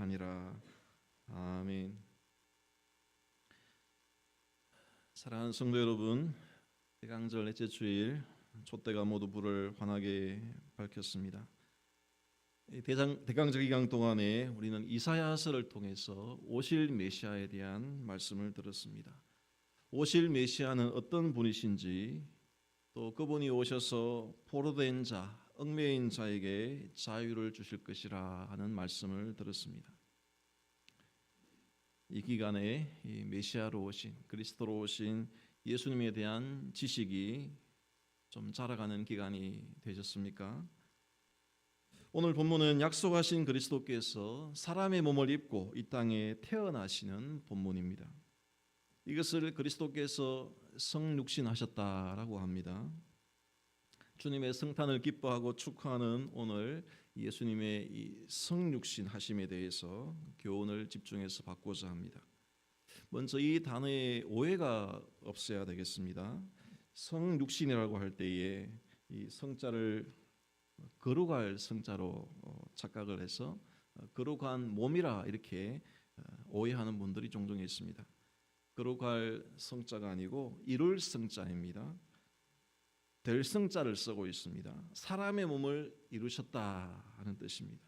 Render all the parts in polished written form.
하니라. 아멘. 사랑하는 성도 여러분, 대강절 넷째 주일 촛대가 모두 불을 환하게 밝혔습니다. 대강절 기간 동안에 우리는 이사야서를 통해서 오실 메시아에 대한 말씀을 들었습니다. 오실 메시아는 어떤 분이신지, 또 그분이 오셔서 포로된 자, 얽매인 자에게 자유를 주실 것이라 하는 말씀을 들었습니다. 이 기간에 이 메시아로 오신, 그리스도로 오신 예수님에 대한 지식이 좀 자라가는 기간이 되셨습니까? 오늘 본문은 약속하신 그리스도께서 사람의 몸을 입고 이 땅에 태어나시는 본문입니다. 이것을 그리스도께서 성육신하셨다라고 합니다. 주님의 성탄을 기뻐하고 축하하는 오늘 예수님의 이 성육신하심에 대해서 교훈을 집중해서 받고자 합니다. 먼저 이 단어에 오해가 없어야 되겠습니다. 성육신이라고 할 때에 이 성자를 거룩할 성자로 착각을 해서 거룩한 몸이라 이렇게 오해하는 분들이 종종 있습니다. 거룩할 성자가 아니고 이룰 성자입니다. 될 성자를 쓰고 있습니다. 사람의 몸을 이루셨다 하는 뜻입니다.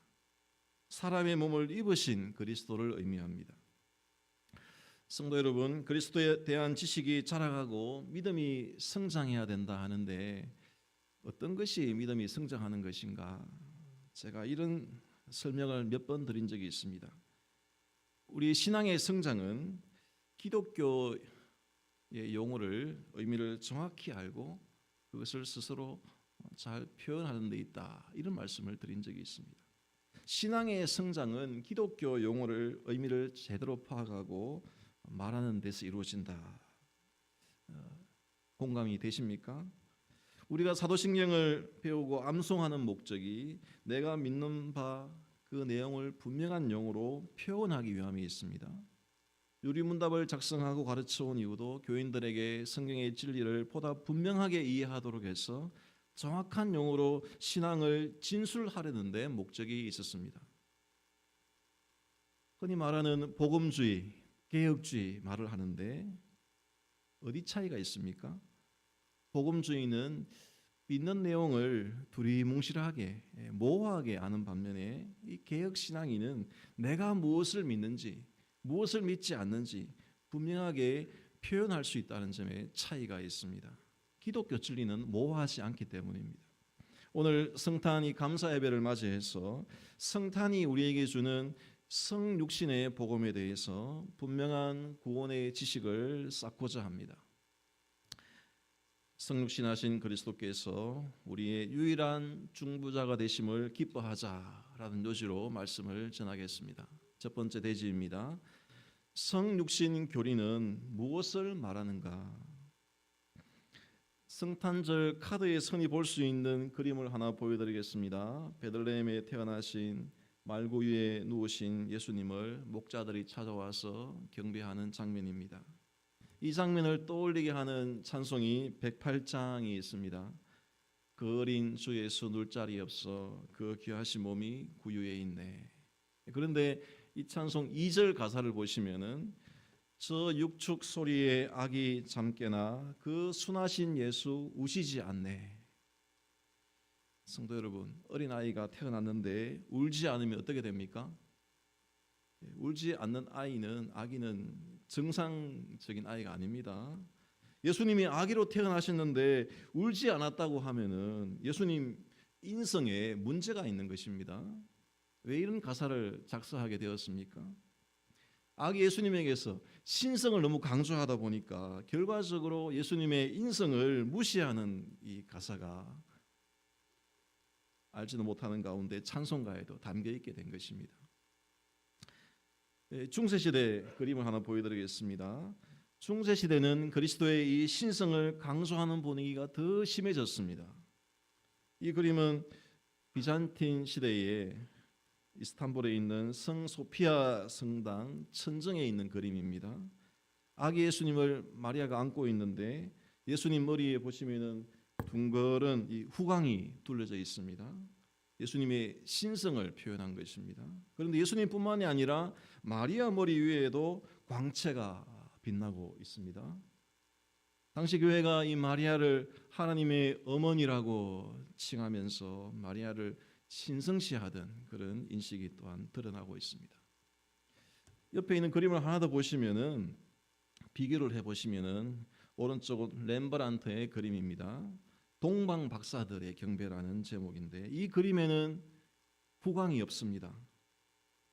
사람의 몸을 입으신 그리스도를 의미합니다. 성도 여러분, 그리스도에 대한 지식이 자라가고 믿음이 성장해야 된다 하는데 어떤 것이 믿음이 성장하는 것인가? 제가 이런 설명을 몇 번 드린 적이 있습니다. 우리 신앙의 성장은 기독교의 용어를, 의미를 정확히 알고 그것을 스스로 잘 표현하는 데 있다, 이런 말씀을 드린 적이 있습니다. 신앙의 성장은 기독교 용어를, 의미를 제대로 파악하고 말하는 데서 이루어진다. 공감이 되십니까? 우리가 사도신경을 배우고 암송하는 목적이 내가 믿는 바 그 내용을 분명한 용어로 표현하기 위함이 있습니다. 유리문답을 작성하고 가르쳐온 이유도 교인들에게 성경의 진리를 보다 분명하게 이해하도록 해서 정확한 용어로 신앙을 진술하려는 데 목적이 있었습니다. 흔히 말하는 복음주의, 개혁주의 말을 하는데 어디 차이가 있습니까? 복음주의는 믿는 내용을 두리뭉실하게 모호하게 아는 반면에 이 개혁신앙인은 내가 무엇을 믿는지, 무엇을 믿지 않는지 분명하게 표현할 수 있다는 점에 차이가 있습니다. 기독교 진리는 모호하지 않기 때문입니다. 오늘 성탄이 감사 예배를 맞이해서 성탄이 우리에게 주는 성육신의 복음에 대해서 분명한 구원의 지식을 쌓고자 합니다. 성육신하신 그리스도께서 우리의 유일한 중보자가 되심을 기뻐하자라는 요지로 말씀을 전하겠습니다. 첫 번째 대지입니다. 성육신 교리는 무엇을 말하는가? 성탄절 카드에 선이 볼 수 있는 그림을 하나 보여드리겠습니다. 베들레헴에 태어나신 말구 위에 누우신 예수님을 목자들이 찾아와서 경배하는 장면입니다. 이 장면을 떠올리게 하는 찬송이 108장이 있습니다. 그 어린 주 예수 눌 자리 없어 그 귀하신 몸이 구유에 있네. 그런데 이 찬송 2절 가사를 보시면은 저 육축 소리에 아기 잠깨나 그 순하신 예수 우시지 않네. 성도 여러분, 어린아이가 태어났는데 울지 않으면 어떻게 됩니까? 울지 않는 아기는 정상적인 아이가 아닙니다. 예수님이 아기로 태어나셨는데 울지 않았다고 하면은 예수님 인성에 문제가 있는 것입니다. 왜 이런 가사를 작사하게 되었습니까? 아기 예수님에게서 신성을 너무 강조하다 보니까 결과적으로 예수님의 인성을 무시하는 이 가사가 알지도 못하는 가운데 찬송가에도 담겨 있게 된 것입니다. 중세시대 그림을 하나 보여드리겠습니다. 중세시대는 그리스도의 이 신성을 강조하는 분위기가 더 심해졌습니다. 이 그림은 비잔틴 시대에 이스탄불에 있는 성 소피아 성당 천정에 있는 그림입니다. 아기 예수님을 마리아가 안고 있는데 예수님 머리에 보시면은 둥그런 이 후광이 둘러져 있습니다. 예수님의 신성을 표현한 것입니다. 그런데 예수님뿐만이 아니라 마리아 머리 위에도 광채가 빛나고 있습니다. 당시 교회가 이 마리아를 하나님의 어머니라고 칭하면서 마리아를 신성시하던 그런 인식이 또한 드러나고 있습니다. 옆에 있는 그림을 하나 더 보시면은 비교를 해보시면은 오른쪽은 렘브란트의 그림입니다. 동방 박사들의 경배라는 제목인데 이 그림에는 후광이 없습니다.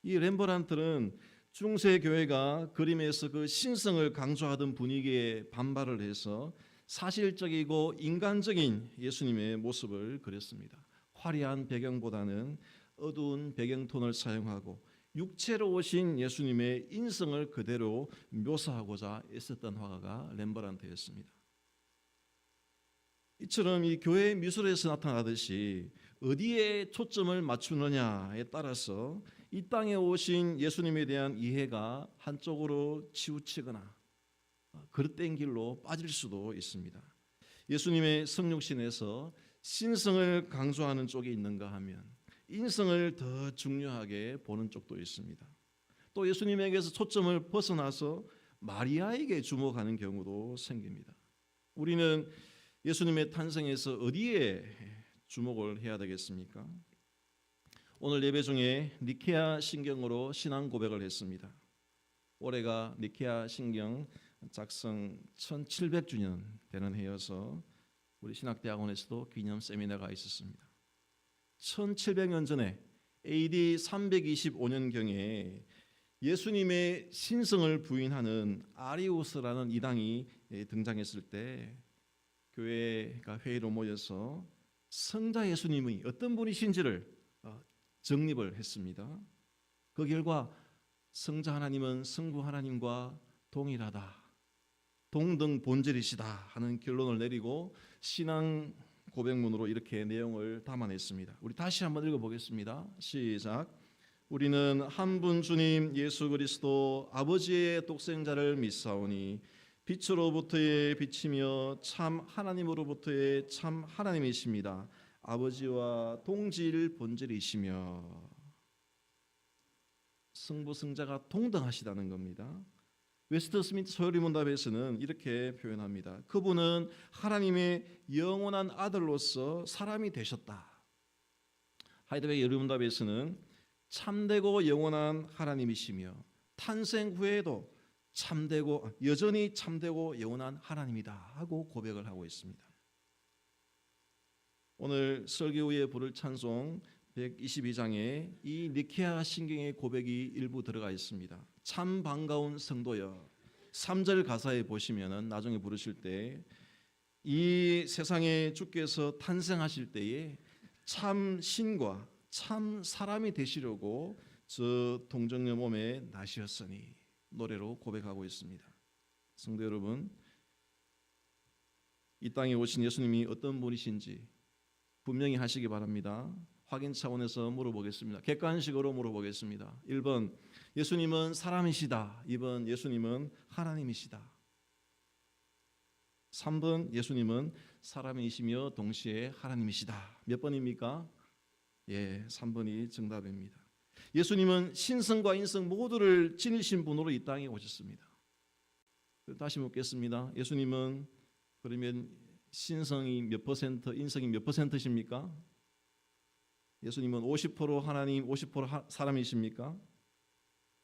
이 렘브란트는 중세 교회가 그림에서 그 신성을 강조하던 분위기에 반발을 해서 사실적이고 인간적인 예수님의 모습을 그렸습니다. 화려한 배경보다는 어두운 배경톤을 사용하고 육체로 오신 예수님의 인성을 그대로 묘사하고자 애썼던 화가가 렘브란트였습니다. 이처럼 이 교회 미술에서 나타나듯이 어디에 초점을 맞추느냐에 따라서 이 땅에 오신 예수님에 대한 이해가 한쪽으로 치우치거나 그릇된 길로 빠질 수도 있습니다. 예수님의 성육신에서 신성을 강조하는 쪽이 있는가 하면 인성을 더 중요하게 보는 쪽도 있습니다. 또 예수님에게서 초점을 벗어나서 마리아에게 주목하는 경우도 생깁니다. 우리는 예수님의 탄생에서 어디에 주목을 해야 되겠습니까? 오늘 예배 중에 니케아 신경으로 신앙 고백을 했습니다. 올해가 니케아 신경 작성 1700주년 되는 해여서 우리 신학대학원에서도 기념 세미나가 있었습니다. 1700년 전에 AD 325년경에 예수님의 신성을 부인하는 아리우스라는 이당이 등장했을 때 교회가 회의로 모여서 성자 예수님이 어떤 분이신지를 정립을 했습니다. 그 결과 성자 하나님은 성부 하나님과 동일하다, 동등 본질이시다 하는 결론을 내리고 신앙 고백문으로 이렇게 내용을 담아냈습니다. 우리 다시 한번 읽어보겠습니다. 시작. 우리는 한 분 주님 예수 그리스도 아버지의 독생자를 믿사오니 빛으로부터의 빛이며 참 하나님으로부터의 참 하나님이십니다. 아버지와 동질 본질이시며 성부 성자가 동등하시다는 겁니다. 웨스트스민트 소요리문답에서는 이렇게 표현합니다. 그분은 하나님의 영원한 아들로서 사람이 되셨다. 하이델베르 요리문답에서는 참되고 영원한 하나님이시며 탄생 후에도 참되고 여전히 참되고 영원한 하나님이다 하고 고백을 하고 있습니다. 오늘 설교 후에 부를 찬송 122장에 이 니케아 신경의 고백이 일부 들어가 있습니다. 참 반가운 성도여. 3절 가사에 보시면은 나중에 부르실 때 이 세상에 주께서 탄생하실 때에 참 신과 참 사람이 되시려고 저 동정녀 몸에 나시었으니 노래로 고백하고 있습니다. 성도 여러분, 이 땅에 오신 예수님이 어떤 분이신지 분명히 하시기 바랍니다. 확인 차원에서 물어보겠습니다. 객관식으로 물어보겠습니다. 1번 예수님은 사람이시다. 2번 예수님은 하나님이시다. 3번 예수님은 사람이시며 동시에 하나님이시다. 몇 번입니까? 예, 3번이 정답입니다. 예수님은 신성과 인성 모두를 지니신 분으로 이 땅에 오셨습니다. 다시 묻겠습니다. 예수님은 그러면 신성이 몇 퍼센트, 인성이 몇 퍼센트십니까? 예수님은 50% 하나님, 50% 사람이십니까?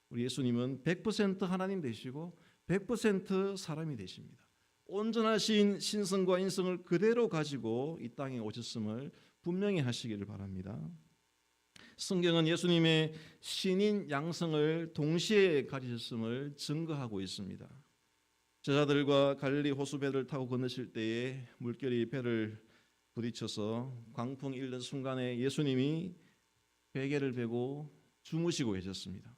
우리 예수님은 100% 하나님 되시고 100% 사람이 되십니다. 온전하신 신성과 인성을 그대로 가지고 이 땅에 오셨음을 분명히 하시기를 바랍니다. 성경은 예수님의 신인 양성을 동시에 가지셨음을 증거하고 있습니다. 제자들과 갈릴리 호수배를 타고 건너실 때에 물결이 배를 부딪혀서 광풍이 일는 순간에 예수님이 베개를 베고 주무시고 계셨습니다.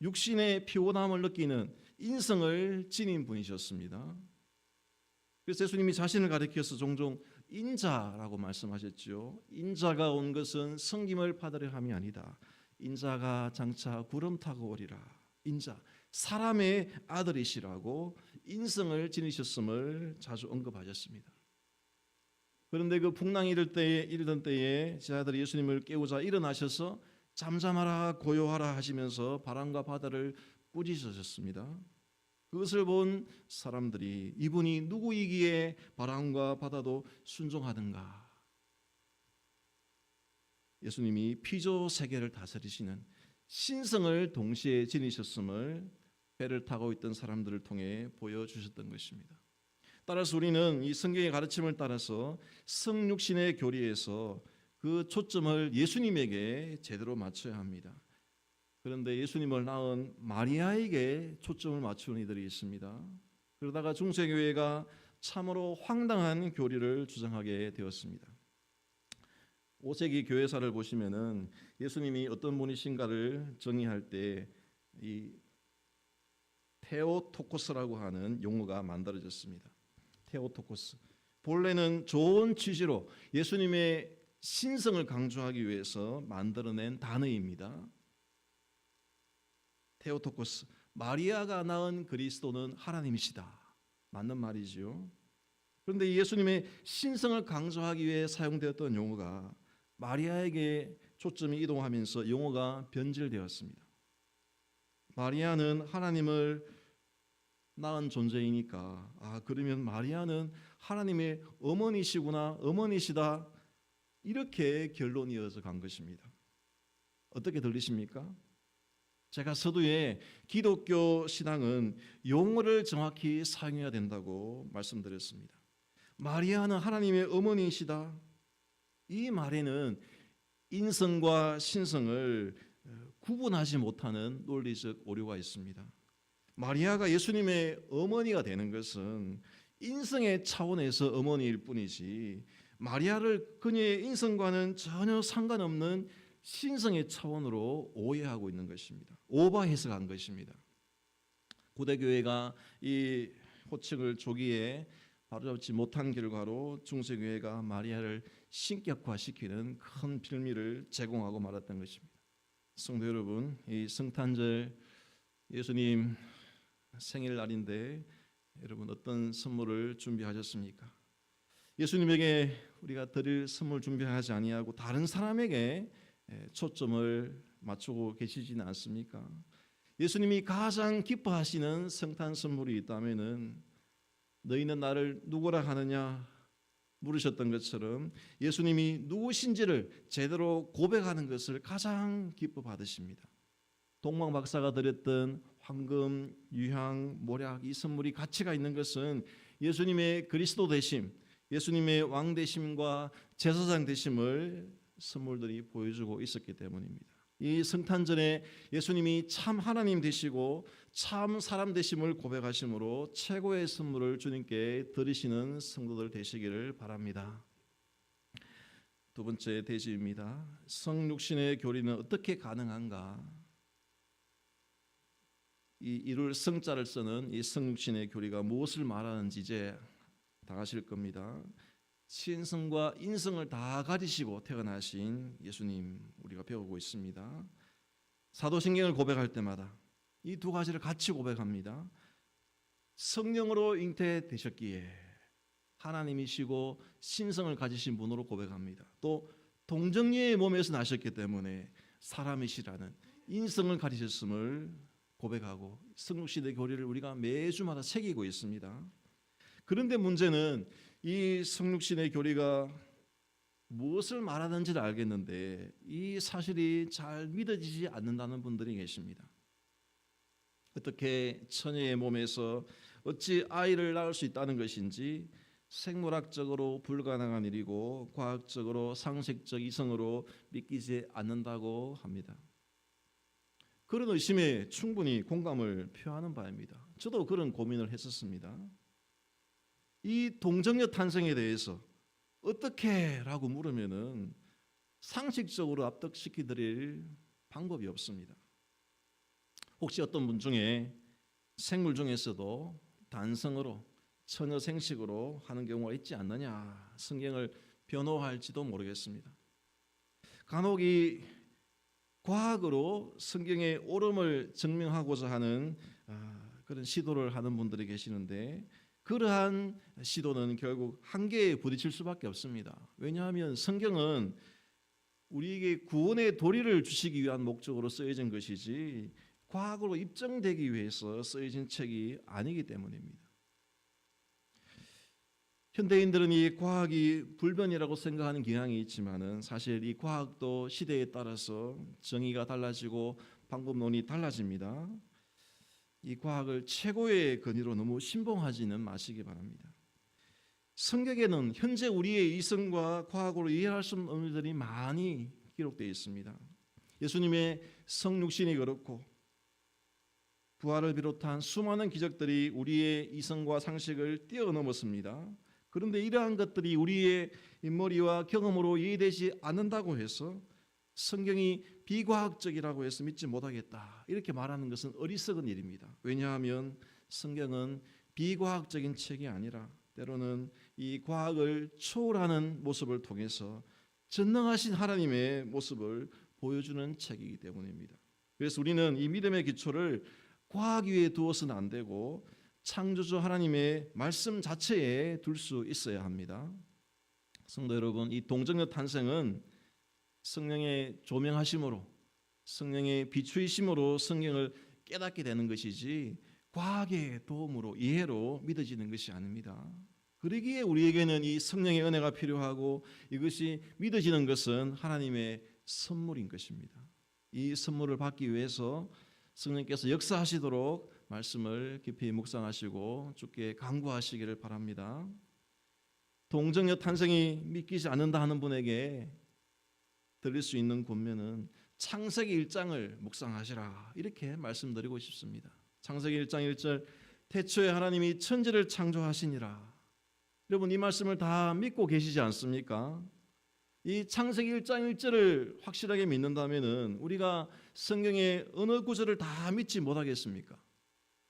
육신의 피곤함을 느끼는 인성을 지닌 분이셨습니다. 그래서 예수님이 자신을 가리켜서 종종 인자라고 말씀하셨죠. 인자가 온 것은 섬김을 받으려 함이 아니다. 인자가 장차 구름 타고 오리라. 인자, 사람의 아들이시라고 인성을 지니셨음을 자주 언급하셨습니다. 그런데 그 풍랑이 이르던 때에 제자들이 예수님을 깨우자 일어나셔서 잠잠하라 고요하라 하시면서 바람과 바다를 꾸짖으셨습니다. 그것을 본 사람들이 이분이 누구이기에 바람과 바다도 순종하든가. 예수님이 피조 세계를 다스리시는 신성을 동시에 지니셨음을 배를 타고 있던 사람들을 통해 보여주셨던 것입니다. 따라서 우리는 이 성경의 가르침을 따라서 성육신의 교리에서 그 초점을 예수님에게 제대로 맞춰야 합니다. 그런데 예수님을 낳은 마리아에게 초점을 맞추는 이들이 있습니다. 그러다가 중세교회가 참으로 황당한 교리를 주장하게 되었습니다. 5세기 교회사를 보시면은 예수님이 어떤 분이신가를 정의할 때 이 테오토코스라고 하는 용어가 만들어졌습니다. 테오토코스. 본래는 좋은 취지로 예수님의 신성을 강조하기 위해서 만들어낸 단어입니다. 테오토코스. 마리아가 낳은 그리스도는 하나님이시다. 맞는 말이지요. 그런데 예수님의 신성을 강조하기 위해 사용되었던 용어가 마리아에게 초점이 이동하면서 용어가 변질되었습니다. 마리아는 하나님을 낳은 존재이니까 그러면 마리아는 하나님의 어머니시구나, 어머니시다, 이렇게 결론이 이어져 간 것입니다. 어떻게 들리십니까? 제가 서두에 기독교 신앙은 용어를 정확히 사용해야 된다고 말씀드렸습니다. 마리아는 하나님의 어머니이시다. 이 말에는 인성과 신성을 구분하지 못하는 논리적 오류가 있습니다. 마리아가 예수님의 어머니가 되는 것은 인성의 차원에서 어머니일 뿐이지 마리아를 그녀의 인성과는 전혀 상관없는 신성의 차원으로 오해하고 있는 것입니다. 오버 해석한 것입니다. 고대교회가 이 호칭을 조기에 바로잡지 못한 결과로 중세교회가 마리아를 신격화시키는 큰 빌미를 제공하고 말았던 것입니다. 성도 여러분, 이 성탄절 예수님 생일날인데 여러분 어떤 선물을 준비하셨습니까? 예수님에게 우리가 드릴 선물 준비하지 아니하고 다른 사람에게 초점을 맞추고 계시지는 않습니까? 예수님이 가장 기뻐하시는 성탄 선물이 있다면은 너희는 나를 누구라 하느냐 물으셨던 것처럼 예수님이 누구신지를 제대로 고백하는 것을 가장 기뻐 받으십니다. 동방 박사가 드렸던 황금, 유향, 모략 이 선물이 가치가 있는 것은 예수님의 그리스도 되심, 예수님의 왕 되심과 제사장 되심을 선물들이 보여주고 있었기 때문입니다. 이 성탄절에 예수님이 참 하나님 되시고 참 사람 되심을 고백하심으로 최고의 선물을 주님께 드리시는 성도들 되시기를 바랍니다. 두 번째 대지입니다. 성육신의 교리는 어떻게 가능한가? 이 이룰 성자를 쓰는 이 성육신의 교리가 무엇을 말하는지 이제 다 아실 겁니다. 신성과 인성을 다 가지시고 태어나신 예수님 우리가 배우고 있습니다. 사도신경을 고백할 때마다 이 두 가지를 같이 고백합니다. 성령으로 잉태되셨기에 하나님이시고 신성을 가지신 분으로 고백합니다. 또 동정녀의 몸에서 나셨기 때문에 사람이시라는 인성을 가지셨음을 고백하고 성육신의 교리를 우리가 매주마다 새기고 있습니다. 그런데 문제는 이 성육신의 교리가 무엇을 말하는지를 알겠는데 이 사실이 잘 믿어지지 않는다는 분들이 계십니다. 어떻게 처녀의 몸에서 어찌 아이를 낳을 수 있다는 것인지 생물학적으로 불가능한 일이고 과학적으로 상식적 이성으로 믿기지 않는다고 합니다. 그런 의심에 충분히 공감을 표하는 바입니다. 저도 그런 고민을 했었습니다. 이 동정녀 탄생에 대해서 어떻게라고 물으면은 상식적으로 압득시켜 드릴 방법이 없습니다. 혹시 어떤 분 중에 생물 중에서도 단성으로 처녀 생식으로 하는 경우가 있지 않느냐 성경을 변호할지도 모르겠습니다. 간혹 이 과학으로 성경의 옳음을 증명하고자 하는 그런 시도를 하는 분들이 계시는데 그러한 시도는 결국 한계에 부딪힐 수밖에 없습니다. 왜냐하면 성경은 우리에게 구원의 도리를 주시기 위한 목적으로 쓰여진 것이지 과학으로 입증되기 위해서 쓰여진 책이 아니기 때문입니다. 현대인들은 이 과학이 불변이라고 생각하는 경향이 있지만은 사실 이 과학도 시대에 따라서 정의가 달라지고 방법론이 달라집니다. 이 과학을 최고의 권위로 너무 신봉하지는 마시기 바랍니다. 성경에는 현재 우리의 이성과 과학으로 이해할 수 없는 의미들이 많이 기록되어 있습니다. 예수님의 성육신이 그렇고 부활을 비롯한 수많은 기적들이 우리의 이성과 상식을 뛰어넘었습니다. 그런데 이러한 것들이 우리의 머리와 경험으로 이해되지 않는다고 해서 성경이 비과학적이라고 해서 믿지 못하겠다 이렇게 말하는 것은 어리석은 일입니다. 왜냐하면 성경은 비과학적인 책이 아니라 때로는 이 과학을 초월하는 모습을 통해서 전능하신 하나님의 모습을 보여주는 책이기 때문입니다. 그래서 우리는 이 믿음의 기초를 과학 위에 두어서는 안 되고 창조주 하나님의 말씀 자체에 둘 수 있어야 합니다. 성도 여러분, 이 동정녀 탄생은 성령의 조명하심으로 성령의 비추이심으로 성경을 깨닫게 되는 것이지 과학의 도움으로 이해로 믿어지는 것이 아닙니다. 그러기에 우리에게는 이 성령의 은혜가 필요하고 이것이 믿어지는 것은 하나님의 선물인 것입니다. 이 선물을 받기 위해서 성령께서 역사하시도록 말씀을 깊이 묵상하시고 주께 간구하시기를 바랍니다. 동정녀 탄생이 믿기지 않는다 하는 분에게 드릴 수 있는 권면은 창세기 1장을 묵상하시라 이렇게 말씀드리고 싶습니다. 창세기 1장 1절 태초에 하나님이 천지를 창조하시니라. 여러분 이 말씀을 다 믿고 계시지 않습니까? 이 창세기 1장 1절을 확실하게 믿는다면은 우리가 성경의 어느 구절을 다 믿지 못하겠습니까?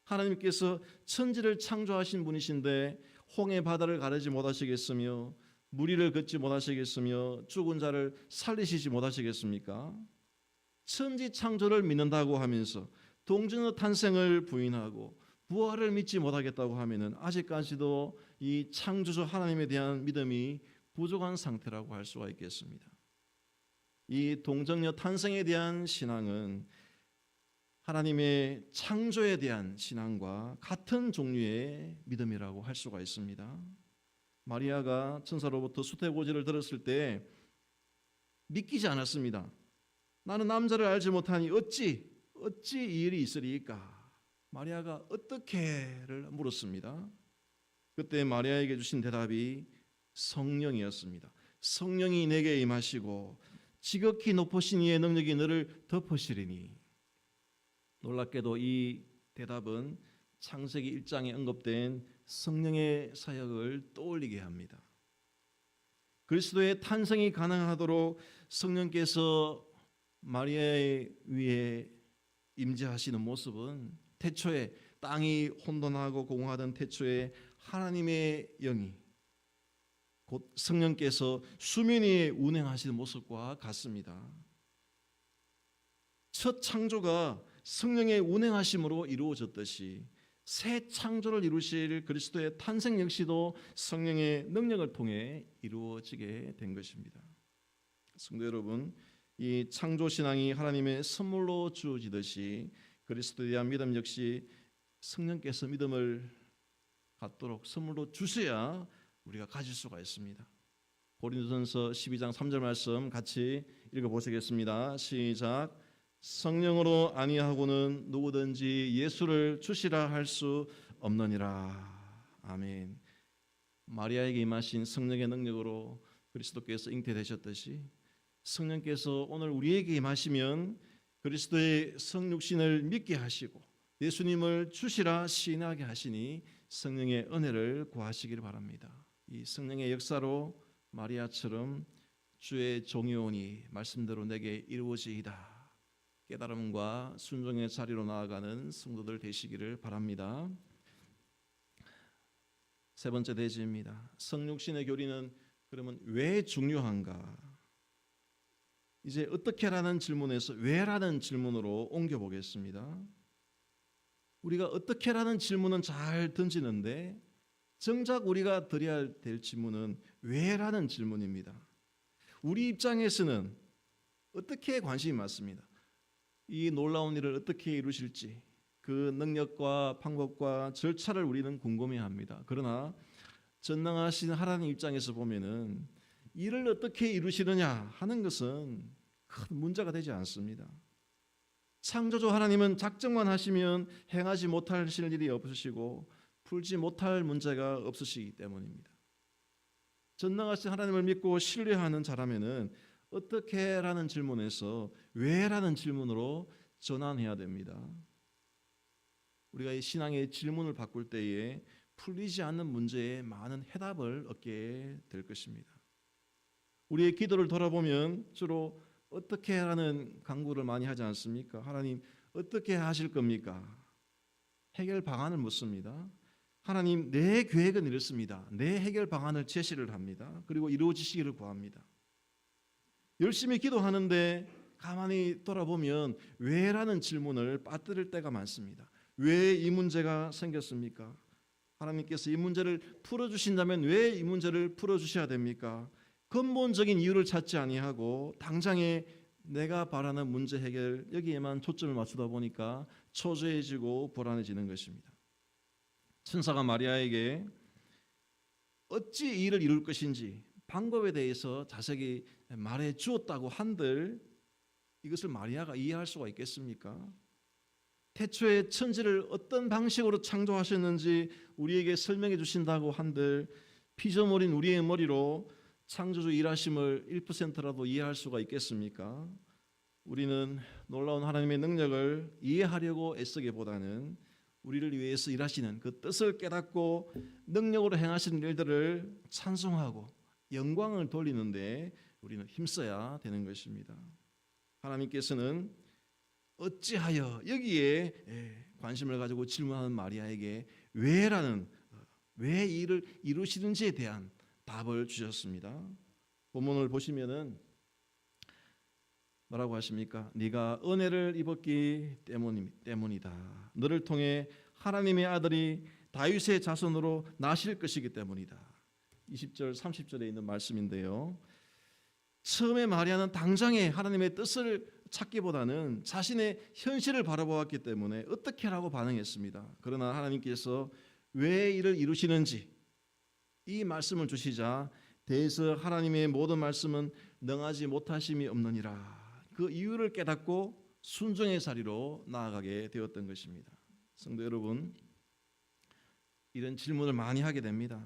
하나님께서 천지를 창조하신 분이신데 홍해 바다를 가르지 못하시겠으며 무리를 걷지 못하시겠으며 죽은 자를 살리시지 못하시겠습니까? 천지 창조를 믿는다고 하면서 동정녀 탄생을 부인하고 부활을 믿지 못하겠다고 하면은 아직까지도 이 창조주 하나님에 대한 믿음이 부족한 상태라고 할 수가 있겠습니다. 이 동정녀 탄생에 대한 신앙은 하나님의 창조에 대한 신앙과 같은 종류의 믿음이라고 할 수가 있습니다. 마리아가 천사로부터 수태고지를 들었을 때 믿기지 않았습니다. 나는 남자를 알지 못하니 어찌 이 일이 있으리까? 마리아가 어떻게를 물었습니다. 그때 마리아에게 주신 대답이 성령이었습니다. 성령이 내게 임하시고 지극히 높으신 이의 능력이 너를 덮으시리니. 놀랍게도 이 대답은 창세기 1장에 언급된 성령의 사역을 떠올리게 합니다. 그리스도의 탄생이 가능하도록 성령께서 마리아의 위에 임재하시는 모습은 태초에 땅이 혼돈하고 공허하던 태초에 하나님의 영이 곧 성령께서 수면 위에 운행하시는 모습과 같습니다. 첫 창조가 성령의 운행하심으로 이루어졌듯이 새 창조를 이루실 그리스도의 탄생 역시도 성령의 능력을 통해 이루어지게 된 것입니다. 성도 여러분, 이 창조 신앙이 하나님의 선물로 주어지듯이 그리스도에 대한 믿음 역시 성령께서 믿음을 갖도록 선물로 주셔야 우리가 가질 수가 있습니다. 고린도전서 12장 3절 말씀 같이 읽어보시겠습니다. 시작. 성령으로 아니하고는 누구든지 예수를 주시라 할 수 없느니라. 아멘. 마리아에게 임하신 성령의 능력으로 그리스도께서 잉태되셨듯이 성령께서 오늘 우리에게 임하시면 그리스도의 성육신을 믿게 하시고 예수님을 주시라 시인하게 하시니 성령의 은혜를 구하시기를 바랍니다. 이 성령의 역사로 마리아처럼 주의 종이오니 말씀대로 내게 이루어지이다. 깨달음과 순종의 자리로 나아가는 성도들 되시기를 바랍니다. 세 번째 대지입니다. 성육신의 교리는 그러면 왜 중요한가? 이제 어떻게라는 질문에서 왜라는 질문으로 옮겨보겠습니다. 우리가 어떻게라는 질문은 잘 던지는데 정작 우리가 드려야 될 질문은 왜라는 질문입니다. 우리 입장에서는 어떻게 관심이 많습니다. 이 놀라운 일을 어떻게 이루실지 그 능력과 방법과 절차를 우리는 궁금해합니다. 그러나 전능하신 하나님 입장에서 보면은 일을 어떻게 이루시느냐 하는 것은 큰 문제가 되지 않습니다. 창조주 하나님은 작정만 하시면 행하지 못하실 일이 없으시고 풀지 못할 문제가 없으시기 때문입니다. 전능하신 하나님을 믿고 신뢰하는 자라면은 어떻게라는 질문에서 왜라는 질문으로 전환해야 됩니다. 우리가 이 신앙의 질문을 바꿀 때에 풀리지 않는 문제에 많은 해답을 얻게 될 것입니다. 우리의 기도를 돌아보면 주로 어떻게 하라는 간구를 많이 하지 않습니까? 하나님 어떻게 하실 겁니까? 해결 방안을 묻습니다. 하나님 내 계획은 이렇습니다. 내 해결 방안을 제시를 합니다. 그리고 이루어지시기를 구합니다. 열심히 기도하는데 가만히 돌아보면 왜라는 질문을 빠뜨릴 때가 많습니다. 왜 이 문제가 생겼습니까? 하나님께서 이 문제를 풀어주신다면 왜 이 문제를 풀어주셔야 됩니까? 근본적인 이유를 찾지 아니하고 당장에 내가 바라는 문제 해결 여기에만 초점을 맞추다 보니까 초조해지고 불안해지는 것입니다. 천사가 마리아에게 어찌 이 일을 이룰 것인지 방법에 대해서 자세히 말해 주었다고 한들 이것을 마리아가 이해할 수가 있겠습니까? 태초에 천지를 어떤 방식으로 창조하셨는지 우리에게 설명해 주신다고 한들 피조물인 우리의 머리로 창조주 일하심을 1%라도 이해할 수가 있겠습니까? 우리는 놀라운 하나님의 능력을 이해하려고 애쓰기보다는 우리를 위해서 일하시는 그 뜻을 깨닫고 능력으로 행하시는 일들을 찬송하고 영광을 돌리는데 우리는 힘써야 되는 것입니다. 하나님께서는 어찌하여 여기에 관심을 가지고 질문하는 마리아에게 왜 이 일을 이루시는지에 대한 답을 주셨습니다. 본문을 보시면은 뭐라고 하십니까? 네가 은혜를 입었기 때문이다. 너를 통해 하나님의 아들이 다윗의 자손으로 나실 것이기 때문이다. 20절 30절에 있는 말씀인데요. 처음에 마리아는 당장에 하나님의 뜻을 찾기보다는 자신의 현실을 바라보았기 때문에 어떻게라고 반응했습니다. 그러나 하나님께서 왜 이를 이루시는지 이 말씀을 주시자 대해서 하나님의 모든 말씀은 능하지 못하심이 없느니라. 그 이유를 깨닫고 순종의 자리로 나아가게 되었던 것입니다. 성도 여러분, 이런 질문을 많이 하게 됩니다.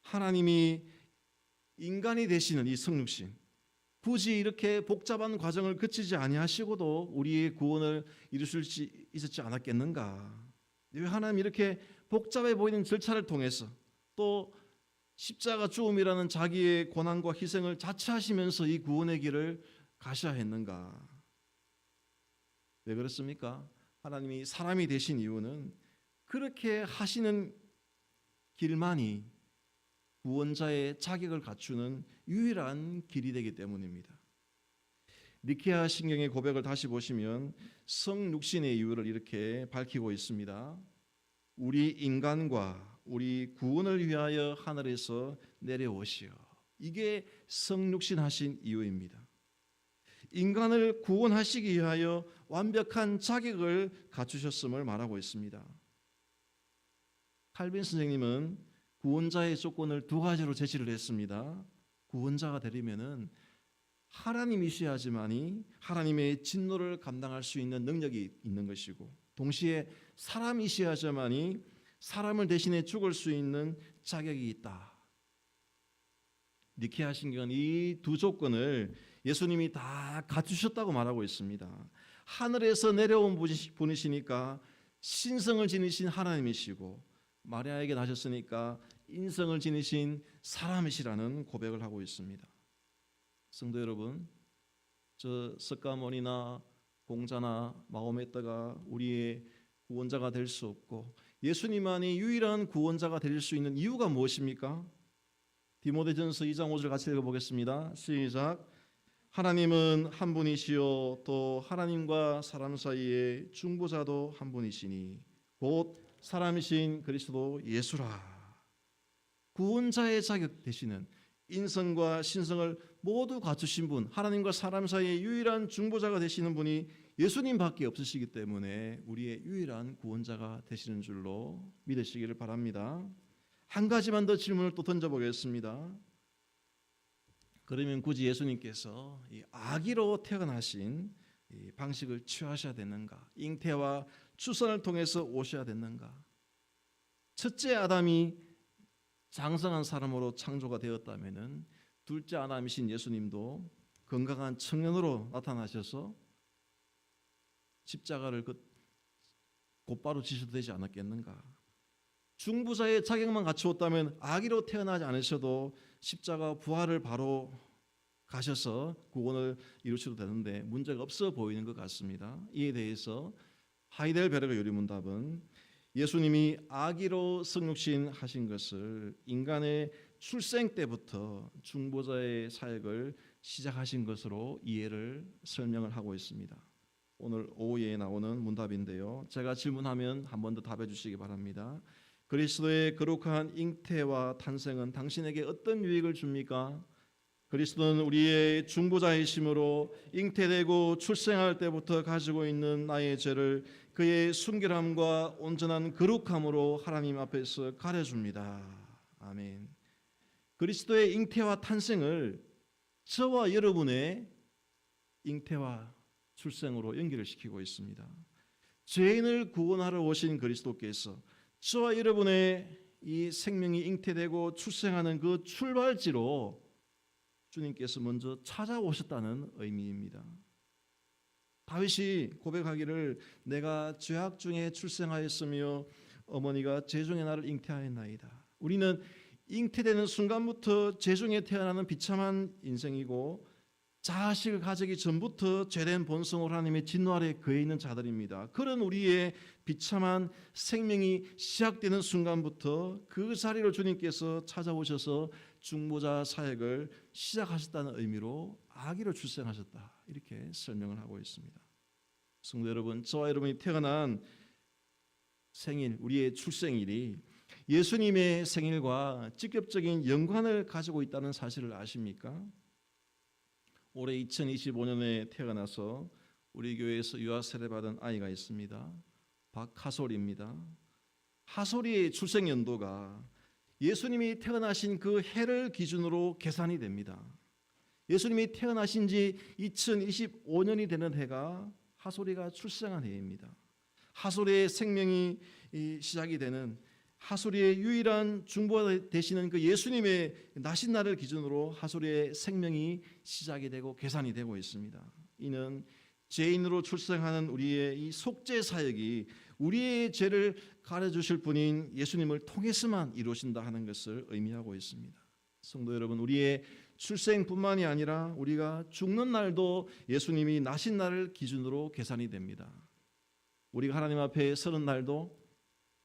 하나님이 인간이 되시는 이 성육신, 굳이 이렇게 복잡한 과정을 거치지 아니하시고도 우리의 구원을 이루실 수 있었지 않았겠는가? 왜 하나님 이렇게 복잡해 보이는 절차를 통해서 또 십자가 죽음이라는 자기의 고난과 희생을 자처하시면서 이 구원의 길을 가셔야 했는가? 왜 그렇습니까? 하나님이 사람이 되신 이유는 그렇게 하시는 길만이 구원자의 자격을 갖추는 유일한 길이 되기 때문입니다. 니케아 신경의 고백을 다시 보시면 성육신의 이유를 이렇게 밝히고 있습니다. 우리 인간과 우리 구원을 위하여 하늘에서 내려오시어. 이게 성육신 하신 이유입니다. 인간을 구원하시기 위하여 완벽한 자격을 갖추셨음을 말하고 있습니다. 칼빈 선생님은 구원자의 조건을 두 가지로 제시를 했습니다. 구원자가 되려면은 하나님이셔야지만이 하나님의 진노를 감당할 수 있는 능력이 있는 것이고, 동시에 사람이셔야지만이 사람을 대신해 죽을 수 있는 자격이 있다. 니케아 신경은 이 두 조건을 예수님이 다 갖추셨다고 말하고 있습니다. 하늘에서 내려온 분이시니까 신성을 지니신 하나님이시고, 마리아에게 나셨으니까 인성을 지니신 사람이시라는 고백을 하고 있습니다. 성도 여러분, 저 석가모니나 공자나 마호메트가 우리의 구원자가 될 수 없고 예수님만이 유일한 구원자가 될 수 있는 이유가 무엇입니까? 디모데전서 2장 5절 같이 읽어보겠습니다. 시작. 하나님은 한 분이시요 또 하나님과 사람 사이에 중보자도 한 분이시니 곧 사람이신 그리스도 예수라. 구원자의 자격 되시는 인성과 신성을 모두 갖추신 분, 하나님과 사람 사이의 유일한 중보자가 되시는 분이 예수님밖에 없으시기 때문에 우리의 유일한 구원자가 되시는 줄로 믿으시기를 바랍니다. 한 가지만 더 질문을 또 던져보겠습니다. 그러면 굳이 예수님께서 이 아기로 태어나신 이 방식을 취하셔야 되는가? 잉태와 출산을 통해서 오셔야 되는가? 첫째 아담이 장성한 사람으로 창조가 되었다면은 둘째 아담이신 예수님도 건강한 청년으로 나타나셔서 십자가를 곧바로 지셔도 되지 않았겠는가? 중보자의 자격만 갖추었다면 아기로 태어나지 않으셔도 십자가 부활을 바로 가셔서 구원을 이루셔도 되는데 문제가 없어 보이는 것 같습니다. 이에 대해서 하이델베르그 요리문답은 예수님이 아기로 성육신 하신 것을 인간의 출생 때부터 중보자의 사역을 시작하신 것으로 이해를 설명을 하고 있습니다. 오늘 오후에 나오는 문답인데요. 제가 질문하면 한 번 더 답해 주시기 바랍니다. 그리스도의 거룩한 잉태와 탄생은 당신에게 어떤 유익을 줍니까? 그리스도는 우리의 중보자이심으로 잉태되고 출생할 때부터 가지고 있는 나의 죄를 그의 순결함과 온전한 거룩함으로 하나님 앞에서 가려줍니다. 아멘. 그리스도의 잉태와 탄생을 저와 여러분의 잉태와 출생으로 연결을 시키고 있습니다. 죄인을 구원하러 오신 그리스도께서 저와 여러분의 이 생명이 잉태되고 출생하는 그 출발지로 주님께서 먼저 찾아오셨다는 의미입니다. 다윗이 고백하기를 내가 죄악 중에 출생하였으며 어머니가 재중에 나를 잉태하였나이다. 우리는 잉태되는 순간부터 재중에 태어나는 비참한 인생이고 자식을 가지기 전부터 죄된 본성으로 하나님의 진노 아래 거해 있는 자들입니다. 그런 우리의 비참한 생명이 시작되는 순간부터 그 자리를 주님께서 찾아오셔서 중보자 사역을 시작하셨다는 의미로 아기로 출생하셨다, 이렇게 설명을 하고 있습니다. 성도 여러분, 저와 여러분이 태어난 생일, 우리의 출생일이 예수님의 생일과 직접적인 연관을 가지고 있다는 사실을 아십니까? 올해 2025년에 태어나서 우리 교회에서 유아 세례받은 아이가 있습니다. 박하솔입니다. 하솔이의 출생 연도가 예수님이 태어나신 그 해를 기준으로 계산이 됩니다. 예수님이 태어나신 지 2025년이 되는 해가 하솔이가 출생한 해입니다. 하솔이의 생명이 시작이 되는, 하솔이의 유일한 중보가 되시는 그 예수님의 나신 날을 기준으로 하솔이의 생명이 시작이 되고 계산이 되고 있습니다. 이는 죄인으로 출생하는 우리의 이 속죄 사역이 우리의 죄를 가려주실 분인 예수님을 통해서만 이루어진다 하는 것을 의미하고 있습니다. 성도 여러분, 우리의 출생뿐만이 아니라 우리가 죽는 날도 예수님이 나신 날을 기준으로 계산이 됩니다. 우리가 하나님 앞에 서는 날도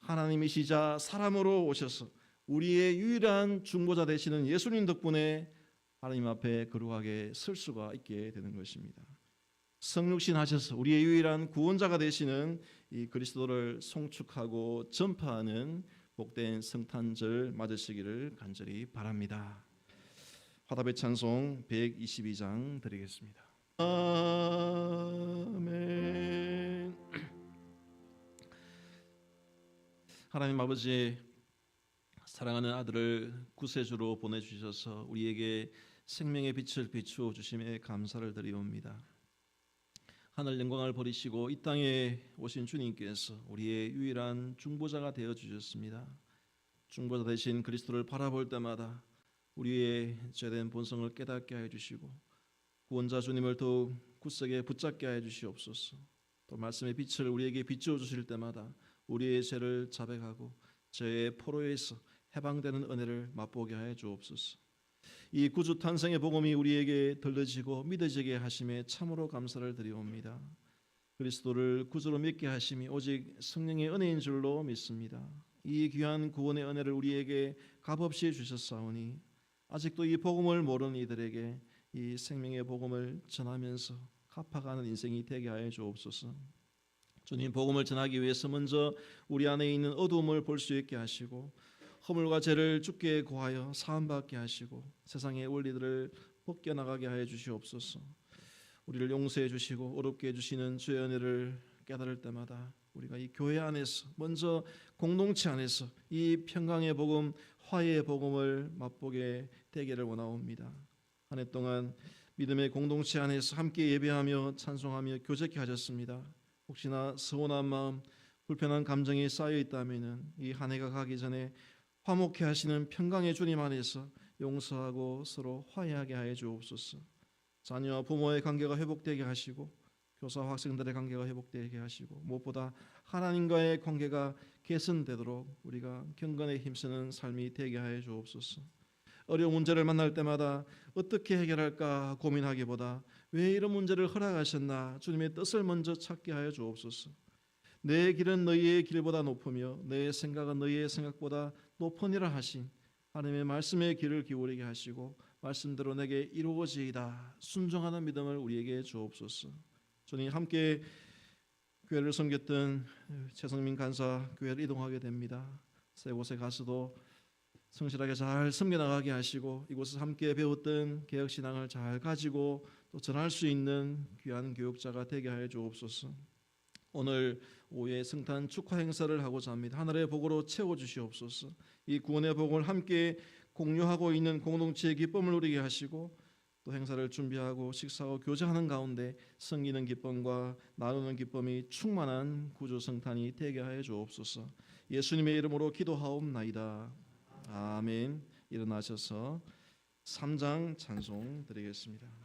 하나님이시자 사람으로 오셔서 우리의 유일한 중보자 되시는 예수님 덕분에 하나님 앞에 거룩하게 설 수가 있게 되는 것입니다. 성육신 하셔서 우리의 유일한 구원자가 되시는 이 그리스도를 송축하고 전파하는 복된 성탄절 맞으시기를 간절히 바랍니다. 화답의 찬송 122장 드리겠습니다. 아멘. 하나님 아버지, 사랑하는 아들을 구세주로 보내주셔서 우리에게 생명의 빛을 비추어 주심에 감사를 드리옵니다. 하늘 영광을 버리시고 이 땅에 오신 주님께서 우리의 유일한 중보자가 되어 주셨습니다. 중보자 되신 그리스도를 바라볼 때마다 우리의 죄된 본성을 깨닫게 하여 주시고 구원자 주님을 더욱 굳세게 붙잡게 하여 주시옵소서. 또 말씀의 빛을 우리에게 비추어 주실 때마다 우리의 죄를 자백하고 죄의 포로에서 해방되는 은혜를 맛보게 하여 주옵소서. 이 구주 탄생의 복음이 우리에게 들려지고 믿어지게 하심에 참으로 감사를 드리옵니다. 그리스도를 구주로 믿게 하심이 오직 성령의 은혜인 줄로 믿습니다. 이 귀한 구원의 은혜를 우리에게 값없이 주셨사오니 아직도 이 복음을 모르는 이들에게 이 생명의 복음을 전하면서 갚아가는 인생이 되게 하여 주옵소서. 주님, 복음을 전하기 위해서 먼저 우리 안에 있는 어두움을 볼 수 있게 하시고 허물과 죄를 주께 고하여 사함받게 하시고 세상의 원리들을 벗겨나가게 하여 주시옵소서. 우리를 용서해 주시고 어렵게 해주시는 주의 은혜를 깨달을 때마다 우리가 이 교회 안에서 먼저 공동체 안에서 이 평강의 복음, 화해의 복음을 맛보게 되기를 원하옵니다. 한 해 동안 믿음의 공동체 안에서 함께 예배하며 찬송하며 교제케 하셨습니다. 혹시나 서운한 마음, 불편한 감정이 쌓여 있다면 이 한 해가 가기 전에 화목케 하시는 평강의 주님 안에서 용서하고 서로 화해하게 하여 주옵소서. 자녀와 부모의 관계가 회복되게 하시고 교사와 학생들의 관계가 회복되게 하시고 무엇보다 하나님과의 관계가 개선되도록 우리가 경건에 힘쓰는 삶이 되게 하여 주옵소서. 어려운 문제를 만날 때마다 어떻게 해결할까 고민하기보다 왜 이런 문제를 허락하셨나 주님의 뜻을 먼저 찾게 하여 주옵소서. 내 길은 너희의 길보다 높으며 내 생각은 너희의 생각보다 높으니라 하신 하나님의 말씀에 귀를 기울이게 하시고 말씀대로 내게 이루어지이다 순종하는 믿음을 우리에게 주옵소서. 주님 함께 교회를 섬겼던 최성민 간사 교회를 이동하게 됩니다. 새 곳에 가서도 성실하게 잘 섬겨나가게 하시고 이곳에서 함께 배웠던 개혁신앙을 잘 가지고 또 전할 수 있는 귀한 교육자가 되게 하여 주옵소서. 오늘 오후에 성탄 축하 행사를 하고자 합니다. 하늘의 복으로 채워주시옵소서. 이 구원의 복을 함께 공유하고 있는 공동체의 기쁨을 누리게 하시고 또 행사를 준비하고 식사하고 교제하는 가운데 섬기는 기쁨과 나누는 기쁨이 충만한 구주 성탄이 되게 하여 주옵소서. 예수님의 이름으로 기도하옵나이다. 아멘. 일어나셔서 3장 찬송 드리겠습니다.